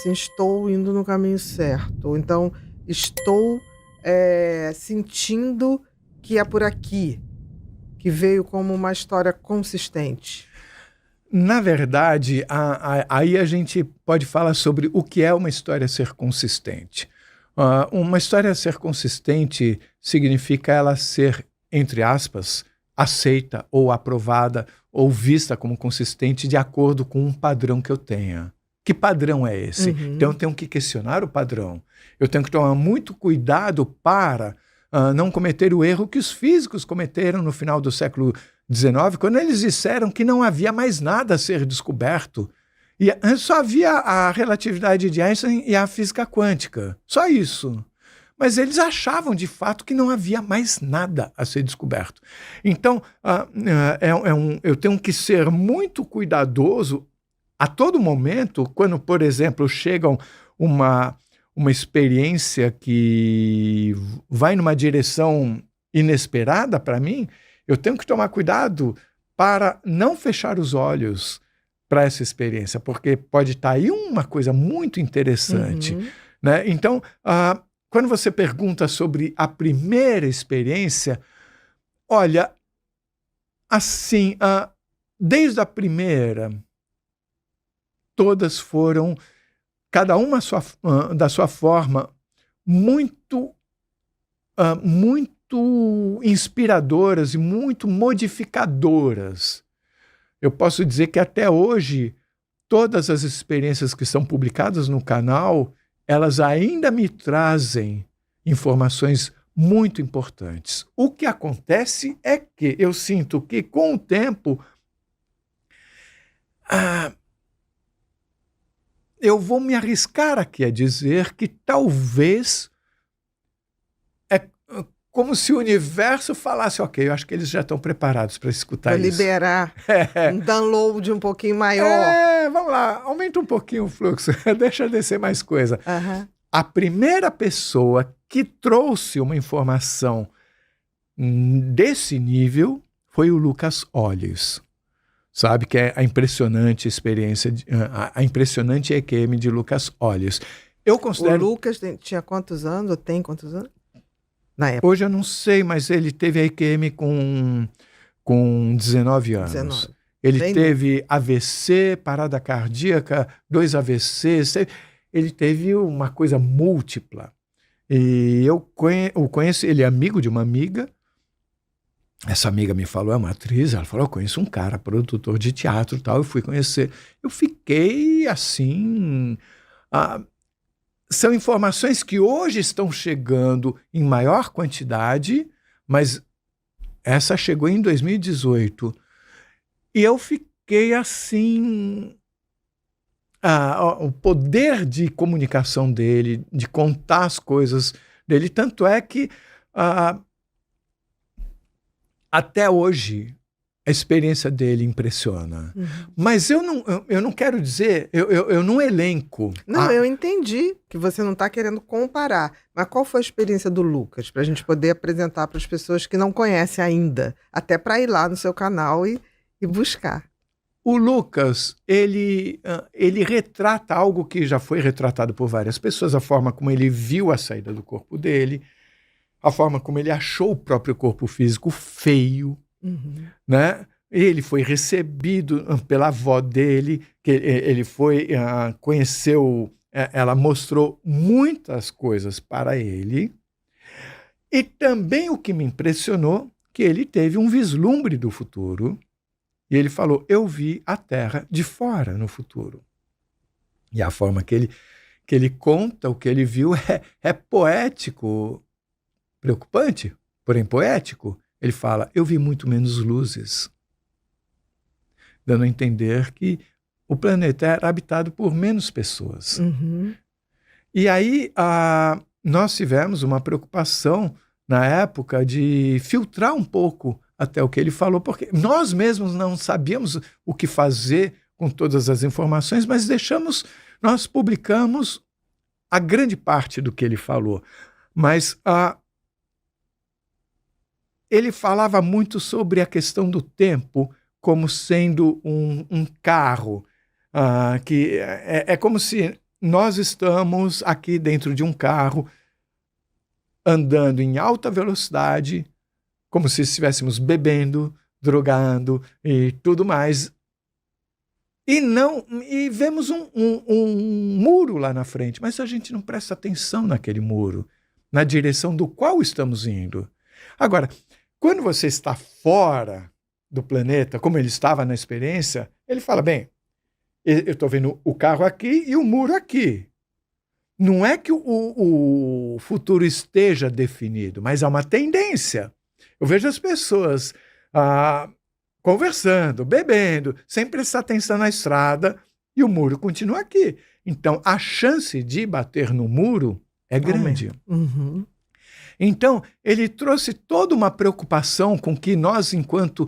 assim, estou indo no caminho certo, ou então estou sentindo que é por aqui, que veio como uma história consistente? Na verdade, aí a gente pode falar sobre o que é uma história ser consistente. Uma história ser consistente significa ela ser, entre aspas, aceita ou aprovada ou vista como consistente de acordo com um padrão que eu tenha. Que padrão é esse? Então eu tenho que questionar o padrão. Eu tenho que tomar muito cuidado para não cometer o erro que os físicos cometeram no final do século XIX, quando eles disseram que não havia mais nada a ser descoberto. E só havia a relatividade de Einstein e a física quântica. Só isso. Mas eles achavam, de fato, que não havia mais nada a ser descoberto. Então, eu tenho que ser muito cuidadoso a todo momento, quando, por exemplo, chegam uma experiência que vai numa direção inesperada para mim, eu tenho que tomar cuidado para não fechar os olhos para essa experiência, porque pode estar aí uma coisa muito interessante. Né? Então, quando você pergunta sobre a primeira experiência, olha, assim, desde a primeira, todas foram, cada uma da sua forma, muito inspiradoras e muito modificadoras. Eu posso dizer que até hoje, todas as experiências que são publicadas no canal, elas ainda me trazem informações muito importantes. O que acontece é que eu sinto que, com o tempo, eu vou me arriscar aqui a dizer que talvez é como se o universo falasse, ok, eu acho que eles já estão preparados para escutar isso. Para liberar um download um pouquinho maior. Vamos lá, aumenta um pouquinho o fluxo, deixa descer mais coisa. A primeira pessoa que trouxe uma informação desse nível foi o Lucas Olhos. Sabe, que é a impressionante experiência, a impressionante EQM de Lucas Olhos. Eu considero... O Lucas tinha quantos anos, ou tem quantos anos? Na época. Hoje eu não sei, mas ele teve a EQM com 19 anos. 19. Ele bem teve bem. AVC, parada cardíaca, 2 AVCs, ele teve uma coisa múltipla. E eu o conheço, ele é amigo de uma amiga. Essa amiga me falou, é uma atriz, ela falou, eu conheço um cara, produtor de teatro e tal, eu fui conhecer. Eu fiquei assim... são informações que hoje estão chegando em maior quantidade, mas essa chegou em 2018. E eu fiquei assim... o poder de comunicação dele, de contar as coisas dele, tanto é que... até hoje, a experiência dele impressiona. Mas eu não quero dizer, eu não elenco. Não, eu entendi que você não está querendo comparar. Mas qual foi a experiência do Lucas? Para a gente poder apresentar para as pessoas que não conhecem ainda. Até para ir lá no seu canal e buscar. O Lucas, ele retrata algo que já foi retratado por várias pessoas, a forma como ele viu a saída do corpo dele, a forma como ele achou o próprio corpo físico feio, né? Ele foi recebido pela avó dele, que ele foi, conheceu, ela mostrou muitas coisas para ele. E também o que me impressionou, que ele teve um vislumbre do futuro, e ele falou, eu vi a Terra de fora no futuro. E a forma que ele conta o que ele viu é poético, preocupante, porém poético. Ele fala, eu vi muito menos luzes, dando a entender que o planeta era habitado por menos pessoas. E aí nós tivemos uma preocupação na época de filtrar um pouco até o que ele falou, porque nós mesmos não sabíamos o que fazer com todas as informações, mas nós publicamos a grande parte do que ele falou. Mas ele falava muito sobre a questão do tempo como sendo um carro, que é como se nós estamos aqui dentro de um carro, andando em alta velocidade, como se estivéssemos bebendo, drogando e tudo mais. E vemos um muro lá na frente, mas a gente não presta atenção naquele muro, na direção do qual estamos indo. Agora, quando você está fora do planeta, como ele estava na experiência, ele fala, bem, eu estou vendo o carro aqui e o muro aqui. Não é que o futuro esteja definido, mas há uma tendência. Eu vejo as pessoas conversando, bebendo, sem prestar atenção na estrada, e o muro continua aqui. Então, a chance de bater no muro é grande. Uhum. Então, ele trouxe toda uma preocupação com que nós, enquanto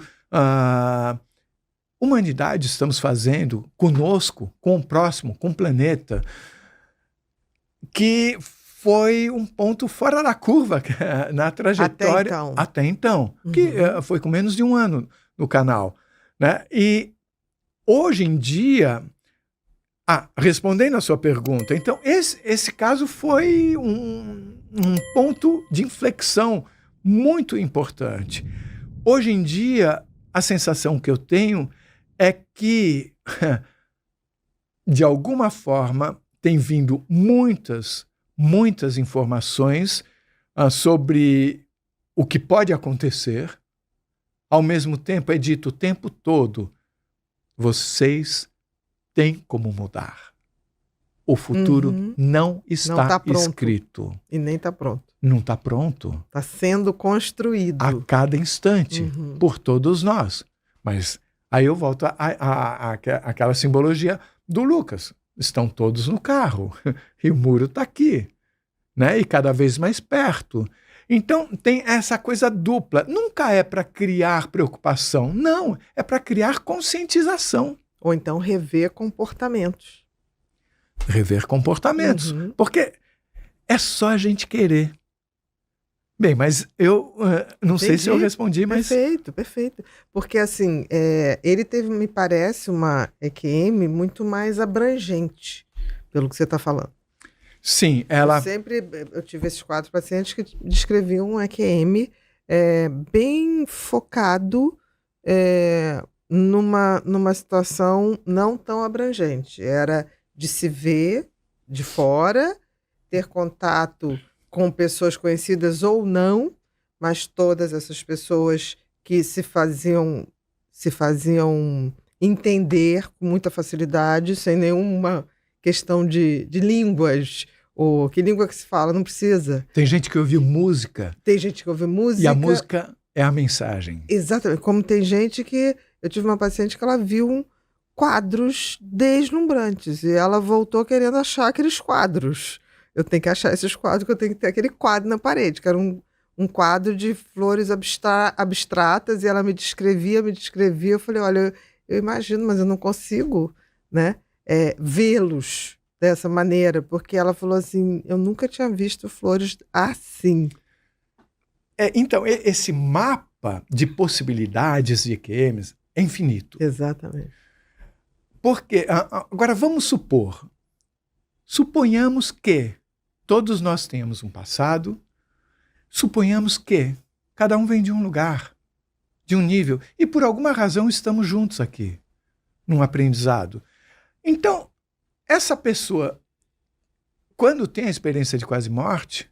humanidade, estamos fazendo conosco, com o próximo, com o planeta, que foi um ponto fora da curva na trajetória. Até então. Uhum. Que foi com menos de um ano no canal. Né? E hoje em dia, respondendo a sua pergunta, então esse caso foi um ponto de inflexão muito importante. Hoje em dia, a sensação que eu tenho é que, de alguma forma, tem vindo muitas informações sobre o que pode acontecer. Ao mesmo tempo, é dito o tempo todo, vocês têm como mudar. O futuro não está escrito. E nem está pronto. Não está pronto. Está sendo construído. A cada instante, por todos nós. Mas aí eu volto àquela simbologia do Lucas. Estão todos no carro e o muro está aqui, né? E cada vez mais perto. Então tem essa coisa dupla. Nunca é para criar preocupação, não. É para criar conscientização. Ou então rever comportamentos. Rever comportamentos. Porque é só a gente querer. Bem, mas eu não sei se eu respondi, mas... Perfeito. Porque, assim, ele teve, me parece, uma EQM muito mais abrangente, pelo que você está falando. Sim, Eu tive esses 4 pacientes que descreviam um EQM bem focado numa situação não tão abrangente. Era de se ver de fora, ter contato com pessoas conhecidas ou não, mas todas essas pessoas que se faziam entender com muita facilidade, sem nenhuma questão de línguas, ou que língua que se fala, não precisa. Tem gente que ouve música. E a música é a mensagem. Exatamente. Como tem gente que... Eu tive uma paciente que ela viu quadros deslumbrantes, e ela voltou querendo achar aqueles quadros. Eu tenho que achar esses quadros, que eu tenho que ter aquele quadro na parede, que era um quadro de flores abstratas, e ela me descrevia. Eu falei, olha, eu imagino, mas eu não consigo, né, vê-los dessa maneira, porque ela falou assim, eu nunca tinha visto flores assim. Então, esse mapa de possibilidades de EQMs é infinito. Exatamente. Porque, agora vamos suponhamos que todos nós temos um passado, suponhamos que cada um vem de um lugar, de um nível, e por alguma razão estamos juntos aqui, num aprendizado. Então, essa pessoa, quando tem a experiência de quase morte,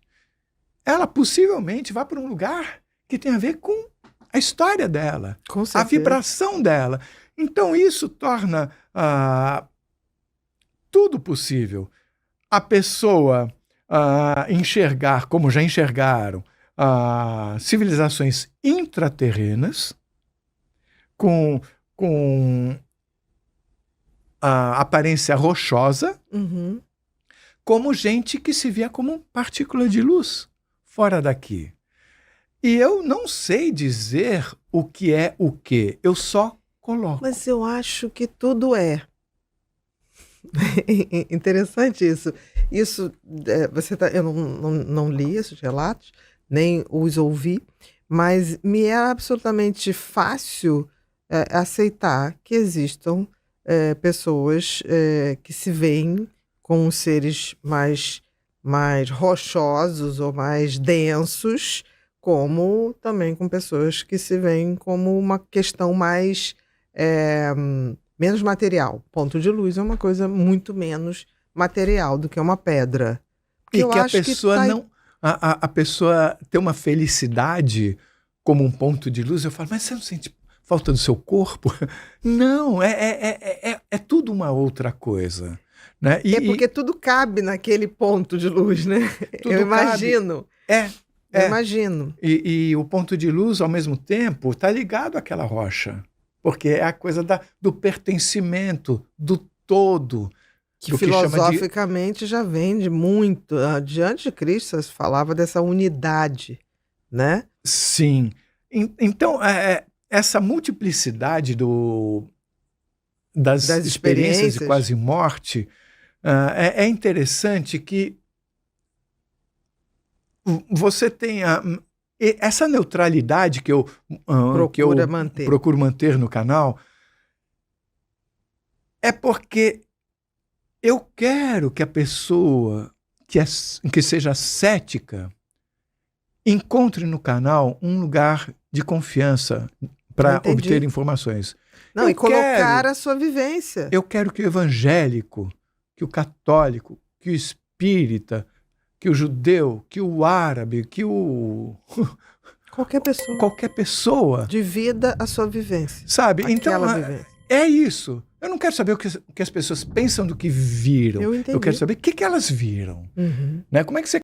ela possivelmente vai para um lugar que tem a ver com a história dela, a vibração dela. Então, isso torna tudo possível. A pessoa enxergar, como já enxergaram, civilizações intraterrenas com aparência rochosa, como gente que se via como partícula de luz fora daqui. E eu não sei dizer o que é o quê, eu só coloco. Mas eu acho que tudo é. Interessante isso. Eu não li esses relatos, nem os ouvi, mas me é absolutamente fácil aceitar que existam pessoas que se veem com os seres mais rochosos ou mais densos, como também com pessoas que se veem como uma questão mais menos material. Ponto de luz é uma coisa muito menos material do que uma pedra. E que a pessoa não... A pessoa ter uma felicidade como um ponto de luz, eu falo, mas você não sente falta do seu corpo? Não, é tudo uma outra coisa. Né? Porque tudo cabe naquele ponto de luz, né? Eu imagino. Eu imagino. E o ponto de luz, ao mesmo tempo, está ligado àquela rocha. Porque é a coisa do pertencimento, do todo. Que filosoficamente já vem de muito. Diante de Cristo, se falava dessa unidade, né? Sim. Então, essa multiplicidade das experiências de quase morte é interessante que você tenha essa neutralidade que eu procuro manter no canal, é porque eu quero que a pessoa que seja cética encontre no canal um lugar de confiança para obter informações. Não, e colocar a sua vivência. Eu quero que o evangélico, que o católico, que o espírita, que o judeu, que o árabe, que o... Qualquer pessoa. Divida a sua vivência. Sabe? Aquela então, vivência. É isso. Eu não quero saber o que as pessoas pensam do que viram. Eu entendi. Eu quero saber o que elas viram. Uhum. Né? Como é que você